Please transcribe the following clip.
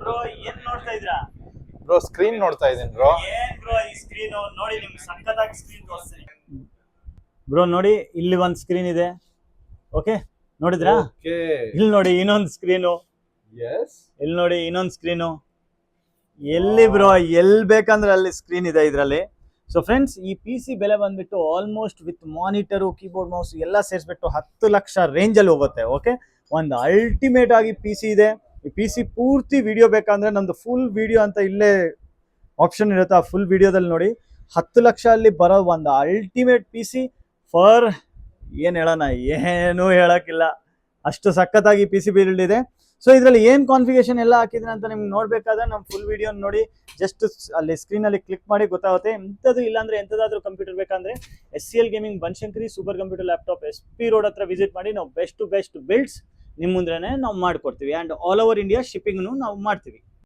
Bro ಏನ್ ನೋಡ್ತಾ ಇದ್ರಾ? ಬ್ರೋ ಸ್ಕ್ರೀನ್ ನೋಡ್ತಾ ಇದೀನಿ ಬ್ರೋ. ಏನ್ ಬ್ರೋ ಈ ಸ್ಕ್ರೀನ್ ನೋಡಿ, ನಿಮ್ಗೆ ಸಕ್ಕತ್ತಾಗಿ ಸ್ಕ್ರೀನ್ ತೋರಿಸ್ತೀನಿ ಬ್ರೋ. ನೋಡಿ ಇಲ್ಲಿ ಒಂದ್ ಸ್ಕ್ರೀನ್ ಇದೆ, ಓಕೆ ನೋಡಿದ್ರಾ? ಇಲ್ಲಿ ನೋಡಿ ಇನ್ನೊಂದು ಸ್ಕ್ರೀನು, ಇಲ್ಲಿ ನೋಡಿ ಇನ್ನೊಂದು ಸ್ಕ್ರೀನು. ಎಲ್ಲಿ ಬ್ರೋ, ಎಲ್ಲಿ ಬೇಕಂದ್ರೆ ಅಲ್ಲಿ ಸ್ಕ್ರೀನ್ ಇದೆ ಇದರಲ್ಲಿ. ಸೊ ಫ್ರೆಂಡ್ಸ್, ಈ ಪಿ ಸಿ ಬೆಲೆ ಬಂದ್ಬಿಟ್ಟು almost with monitor, keyboard, mouse ಎಲ್ಲ ಸೇರಿಸ್ಬಿಟ್ಟು 10 ಲಕ್ಷ ರೇಂಜಲ್ಲಿ ಹೋಗುತ್ತೆ. ಓಕೆ, ಒಂದು ಅಲ್ಟಿಮೇಟ್ ಆಗಿ ಪಿ ಸಿ ಇದೆ. ಈ ಪಿ ಸಿ ಪೂರ್ತಿ ವಿಡಿಯೋ ಬೇಕಂದ್ರೆ ನಮ್ದು ಫುಲ್ ವಿಡಿಯೋ ಅಂತ ಇಲ್ಲೇ ಆಪ್ಷನ್ ಇರುತ್ತೆ, ಆ ಫುಲ್ ವಿಡಿಯೋದಲ್ಲಿ ನೋಡಿ. 10 ಲಕ್ಷ ಅಲ್ಲಿ ಬರೋ ಒಂದು ಅಲ್ಟಿಮೇಟ್ ಪಿ ಸಿ ಫಾರ್ ಏನು ಹೇಳೋಣ, ಏನೂ ಹೇಳೋಕ್ಕಿಲ್ಲ, ಅಷ್ಟು ಸಖತ್ತಾಗಿ ಪಿ ಸಿ ಬಿಲ್ಡ್ ಇದೆ. ಸೊ ಇದರಲ್ಲಿ ಏನು ಕಾನ್ಫಿಗರೇಷನ್ ಎಲ್ಲ ಹಾಕಿದ್ರೆ ಅಂತ ನಿಮ್ಗೆ ನೋಡಬೇಕಾದ್ರೆ ನಮ್ಮ ಫುಲ್ ವಿಡಿಯೋ ನೋಡಿ. ಜಸ್ಟ್ ಅಲ್ಲಿ ಸ್ಕ್ರೀನಲ್ಲಿ ಕ್ಲಿಕ್ ಮಾಡಿ ಗೊತ್ತಾಗುತ್ತೆ. ಇಂಥದ್ದು ಇಲ್ಲಾಂದ್ರೆ ಎಂಥದಾದ್ರೂ ಕಂಪ್ಯೂಟರ್ ಬೇಕಂದ್ರೆ SCL gaming Banashankari super computer laptop SP road ಹತ್ರ ವಿಸಿಟ್ ಮಾಡಿ. ನಾವು ಬೆಸ್ಟ್ ಬಿಲ್ಡ್ಸ್ ನಿಮ್ಮ ಮುಂದೆನೇ ನಾವು ಮಾಡಿಕೊಡ್ತೀವಿ. ಆ್ಯಂಡ್ ಆಲ್ ಓವರ್ ಇಂಡಿಯಾ ಶಿಪ್ಪಿಂಗ್ನು ನಾವು ಮಾಡ್ತೀವಿ.